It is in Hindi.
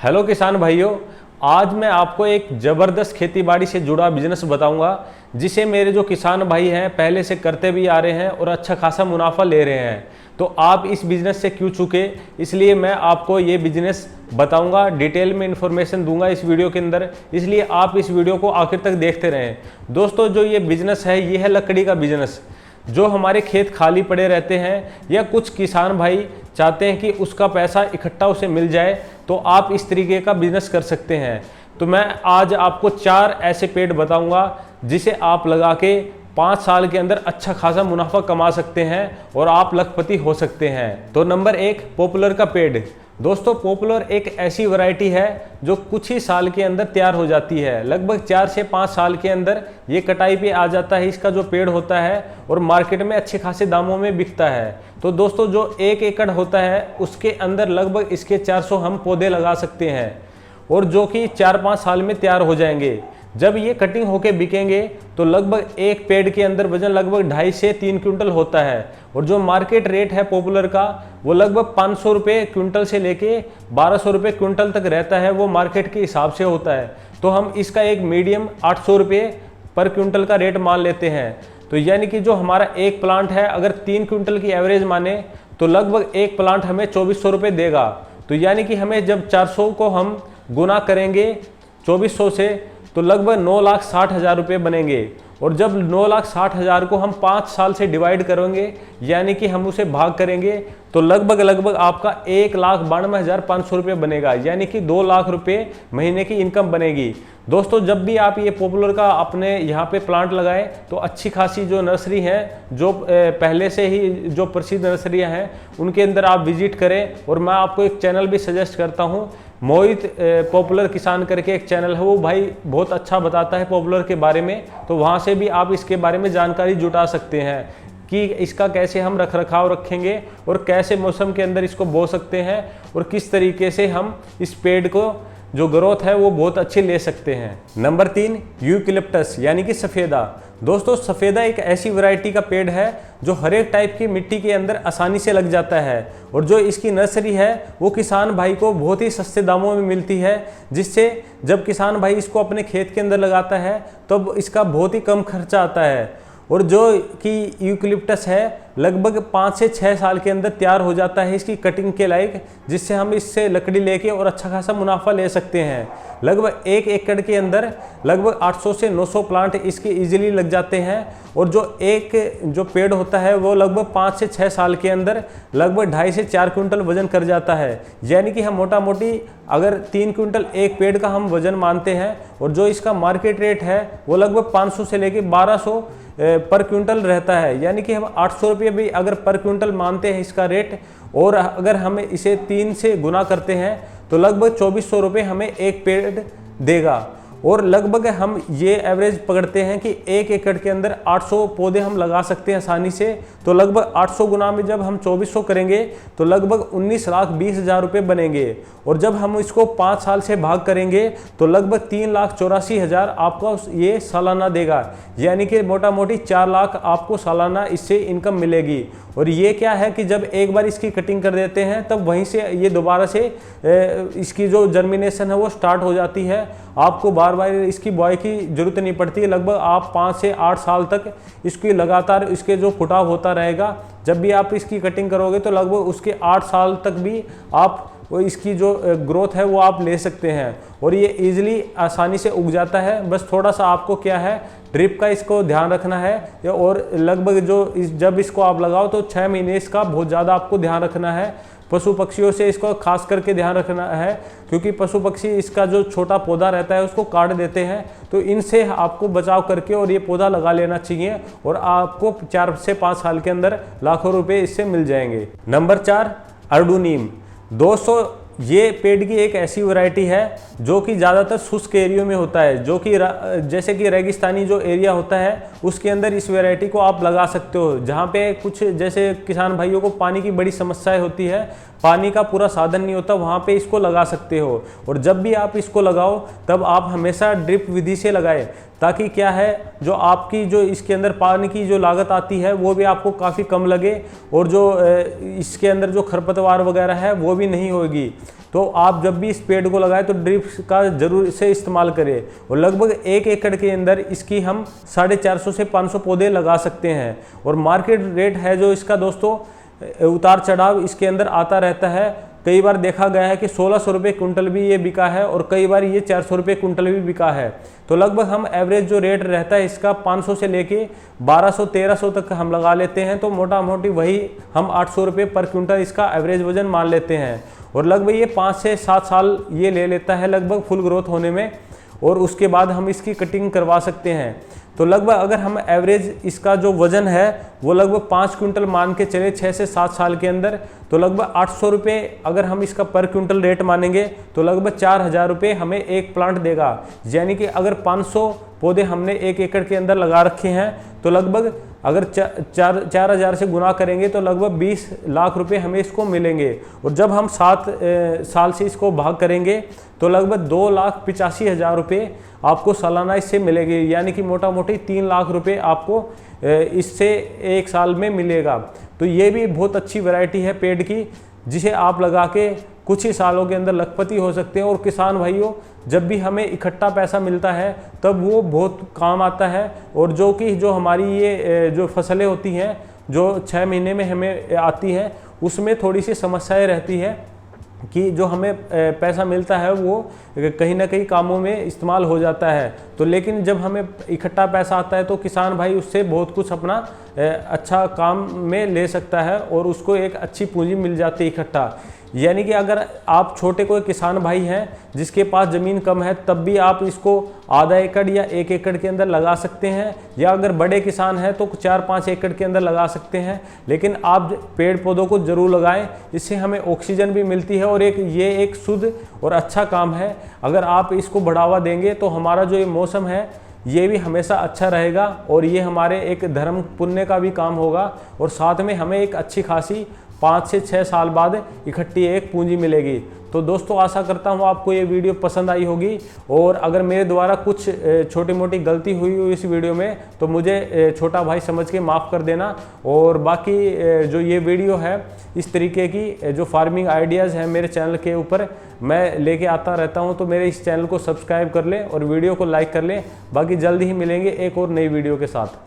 हेलो किसान भाइयों, आज मैं आपको एक ज़बरदस्त खेतीबाड़ी से जुड़ा बिजनेस बताऊंगा जिसे मेरे जो किसान भाई हैं पहले से करते भी आ रहे हैं और अच्छा खासा मुनाफा ले रहे हैं। तो आप इस बिज़नेस से क्यों चूके, इसलिए मैं आपको ये बिज़नेस बताऊंगा, डिटेल में इन्फॉर्मेशन दूंगा इस वीडियो के अंदर, इसलिए आप इस वीडियो को आखिर तक देखते रहें। दोस्तों, जो ये बिज़नेस है ये है लकड़ी का बिज़नेस। जो हमारे खेत खाली पड़े रहते हैं या कुछ किसान भाई चाहते हैं कि उसका पैसा इकट्ठा उसे मिल जाए, तो आप इस तरीके का बिजनेस कर सकते हैं। तो मैं आज आपको 4 ऐसे पेड़ बताऊंगा जिसे आप लगा के 5 साल के अंदर अच्छा खासा मुनाफा कमा सकते हैं और आप लखपति हो सकते हैं। तो नंबर 1, पॉपुलर का पेड़। दोस्तों, पॉपुलर एक ऐसी वैरायटी है जो कुछ ही साल के अंदर तैयार हो जाती है। लगभग 4 से 5 साल के अंदर ये कटाई पे आ जाता है इसका जो पेड़ होता है, और मार्केट में अच्छे खासे दामों में बिकता है। तो दोस्तों, जो 1 एकड़ होता है उसके अंदर लगभग इसके 400 हम पौधे लगा सकते हैं, और जो कि 4-5 साल में तैयार हो जाएंगे। जब ये कटिंग होके बिकेंगे तो लगभग एक पेड़ के अंदर वजन लगभग 2.5 से 3 क्विंटल होता है, और जो मार्केट रेट है पॉपुलर का वो लगभग 500 रुपये क्विंटल से लेके 1200 रुपये क्विंटल तक रहता है, वो मार्केट के हिसाब से होता है। तो हम इसका एक मीडियम 800 रुपये पर क्विंटल का रेट मान लेते हैं। तो यानी कि जो हमारा एक प्लांट है, अगर 3 क्विंटल की एवरेज माने तो लगभग एक प्लांट हमें 2400 रुपये देगा। तो यानी कि हमें जब 400 को हम गुना करेंगे 2400 से तो लगभग 9,60,000 रुपये बनेंगे, और जब 9,60,000 को हम 5 साल से डिवाइड करेंगे, यानी कि हम उसे भाग करेंगे, तो लगभग आपका 1,92,500 रुपये बनेगा, यानी कि 2 लाख रुपये महीने की इनकम बनेगी। दोस्तों, जब भी आप ये पॉपुलर का अपने यहाँ पे प्लांट लगाएं तो अच्छी खासी जो नर्सरी हैं, जो पहले से ही जो प्रसिद्ध नर्सरियाँ हैं, उनके अंदर आप विजिट करें। और मैं आपको एक चैनल भी सजेस्ट करता हूँ, मोहित पॉपुलर किसान करके एक चैनल है, वो भाई बहुत अच्छा बताता है पॉपुलर के बारे में। तो वहाँ से भी आप इसके बारे में जानकारी जुटा सकते हैं कि इसका कैसे हम रख रखाव रखेंगे और कैसे मौसम के अंदर इसको बो सकते हैं, और किस तरीके से हम इस पेड़ को जो ग्रोथ है वो बहुत अच्छी ले सकते हैं। नंबर 3, यूकलिप्टस यानी कि सफ़ेदा। दोस्तों, सफ़ेदा एक ऐसी वैरायटी का पेड़ है जो हर एक टाइप की मिट्टी के अंदर आसानी से लग जाता है, और जो इसकी नर्सरी है वो किसान भाई को बहुत ही सस्ते दामों में मिलती है, जिससे जब किसान भाई इसको अपने खेत के अंदर लगाता है तब इसका बहुत ही कम खर्चा आता है। और जो कि यूकलिप्टस है लगभग 5 से 6 साल के अंदर तैयार हो जाता है इसकी कटिंग के लायक, जिससे हम इससे लकड़ी लेके और अच्छा खासा मुनाफा ले सकते हैं। लगभग 1 एकड़ के अंदर लगभग 800 से 900 प्लांट इसके इजीली लग जाते हैं, और जो पेड़ होता है वो लगभग 5 से 6 साल के अंदर लगभग 2.5 से 4 क्विंटल वजन कर जाता है। यानी कि हम मोटा मोटी अगर 3 क्विंटल एक पेड़ का हम वजन मानते हैं, और जो इसका मार्केट रेट है वो लगभग 500 से लेके 1200 पर क्विंटल रहता है। यानी कि हम 800 रुपये भी अगर पर क्विंटल मानते हैं इसका रेट, और अगर हम इसे 3 से गुना करते हैं तो लगभग 2400 रुपये हमें एक पेड़ देगा। और लगभग हम ये एवरेज पकड़ते हैं कि 1 एकड़ के अंदर 800 पौधे हम लगा सकते हैं आसानी से। तो लगभग 800 गुना में जब हम 2400 करेंगे तो लगभग 19,20,000 रुपये बनेंगे, और जब हम इसको 5 साल से भाग करेंगे तो लगभग 3,84,000 आपको ये सालाना देगा। यानी कि मोटा मोटी 4 लाख आपको सालाना इससे इनकम मिलेगी। और ये क्या है कि जब एक बार इसकी कटिंग कर देते हैं तब वहीं से ये दोबारा से इसकी जो जर्मिनेशन है वो स्टार्ट हो जाती है। आपको बार बार इसकी बुआई की जरूरत नहीं पड़ती। लगभग आप 5 से 8 साल तक इसकी लगातार इसके जो फुटाव होता रहेगा। जब भी आप इसकी कटिंग करोगे तो लगभग उसके 8 साल तक भी आप इसकी जो ग्रोथ है वो आप ले सकते हैं, और ये इजीली आसानी से उग जाता है। बस थोड़ा सा आपको क्या है, ड्रिप का इसको ध्यान रखना है, और लगभग जब इसको आप लगाओ तो 6 महीने इसका बहुत ज़्यादा आपको ध्यान रखना है। पशु पक्षियों से इसको खास करके ध्यान रखना है, क्योंकि पशु पक्षी इसका जो छोटा पौधा रहता है उसको काट देते हैं। तो इनसे आपको बचाव करके और ये पौधा लगा लेना चाहिए, और आपको 4 से 5 साल के अंदर लाखों रुपए इससे मिल जाएंगे। नंबर 4, अर्डूनीम। दोस्तों, ये पेड़ की एक ऐसी वैरायटी है जो कि ज़्यादातर शुष्क एरियो में होता है, जो कि जैसे कि रेगिस्तानी जो एरिया होता है उसके अंदर इस वैरायटी को आप लगा सकते हो। जहाँ पे कुछ जैसे किसान भाइयों को पानी की बड़ी समस्याएं होती है, पानी का पूरा साधन नहीं होता, वहाँ पे इसको लगा सकते हो। और जब भी आप इसको लगाओ तब आप हमेशा ड्रिप विधि से लगाएं, ताकि क्या है जो आपकी जो इसके अंदर पानी की जो लागत आती है वो भी आपको काफ़ी कम लगे, और जो इसके अंदर जो खरपतवार वगैरह है वो भी नहीं होगी। तो आप जब भी इस पेड़ को लगाएं तो ड्रिप का जरूर से इस्तेमाल करें। और लगभग 1 एकड़ के अंदर इसकी हम 450 से 500 पौधे लगा सकते हैं। और मार्केट रेट है जो इसका दोस्तों, उतार चढ़ाव इसके अंदर आता रहता है। कई बार देखा गया है कि 1600 रुपये कुंटल भी ये बिका है, और कई बार ये 400 रुपये कुंटल भी बिका है। तो लगभग हम एवरेज जो रेट रहता है इसका 500 से लेके 1200-1300 तक हम लगा लेते हैं। तो मोटा मोटी वही हम 800 रुपये पर क्विंटल इसका एवरेज वजन मान लेते हैं। और लगभग ये 5 से 7 साल ये ले लेता है लगभग फुल ग्रोथ होने में, और उसके बाद हम इसकी कटिंग करवा सकते हैं। तो लगभग अगर हम एवरेज इसका जो वजन है वो लगभग 5 क्विंटल मान के चले 6 से 7 साल के अंदर, तो लगभग 800 रुपये अगर हम इसका पर क्विंटल रेट मानेंगे तो लगभग 4000 रुपये हमें एक प्लांट देगा। यानी कि अगर 500 पौधे हमने 1 एकड़ के अंदर लगा रखे हैं तो लगभग अगर 4000 से गुना करेंगे तो लगभग 20 लाख रुपए हमें इसको मिलेंगे। और जब हम 7 साल से इसको भाग करेंगे तो लगभग 2,85,000 रुपये आपको सालाना इससे मिलेंगे। यानी कि मोटा मोटी 3 लाख रुपए आपको इससे 1 साल में मिलेगा। तो ये भी बहुत अच्छी वैरायटी है पेड़ की, जिसे आप लगा के कुछ ही सालों के अंदर लखपति हो सकते हैं। और किसान भाइयों, जब भी हमें इकट्ठा पैसा मिलता है तब वो बहुत काम आता है। और जो हमारी ये जो फसलें होती हैं जो 6 महीने में हमें आती हैं, उसमें थोड़ी सी समस्याएं रहती है कि जो हमें पैसा मिलता है वो कहीं ना कहीं कामों में इस्तेमाल हो जाता है। तो लेकिन जब हमें इकट्ठा पैसा आता है तो किसान भाई उससे बहुत कुछ अपना अच्छा काम में ले सकता है, और उसको एक अच्छी पूंजी मिल जाती है इकट्ठा। यानी कि अगर आप छोटे कोई किसान भाई हैं जिसके पास ज़मीन कम है, तब भी आप इसको आधा एकड़ या 1 एकड़ के अंदर लगा सकते हैं, या अगर बड़े किसान हैं तो 4-5 एकड़ के अंदर लगा सकते हैं। लेकिन आप पेड़ पौधों को ज़रूर लगाएं, इससे हमें ऑक्सीजन भी मिलती है, और ये एक शुद्ध और अच्छा काम है। अगर आप इसको बढ़ावा देंगे तो हमारा जो ये मौसम है ये भी हमेशा अच्छा रहेगा, और ये हमारे एक धर्म पुण्य का भी काम होगा। और साथ में हमें एक अच्छी खासी 5 से 6 साल बाद इकट्ठी एक पूंजी मिलेगी। तो दोस्तों, आशा करता हूँ आपको ये वीडियो पसंद आई होगी, और अगर मेरे द्वारा कुछ छोटी मोटी गलती हुई हो इस वीडियो में तो मुझे छोटा भाई समझ के माफ़ कर देना। और बाकी जो ये वीडियो है इस तरीके की जो फार्मिंग आइडियाज़ हैं मेरे चैनल के ऊपर मैं लेके आता रहता हूँ, तो मेरे इस चैनल को सब्सक्राइब कर लें और वीडियो को लाइक कर लें। बाकी जल्द ही मिलेंगे एक और नई वीडियो के साथ।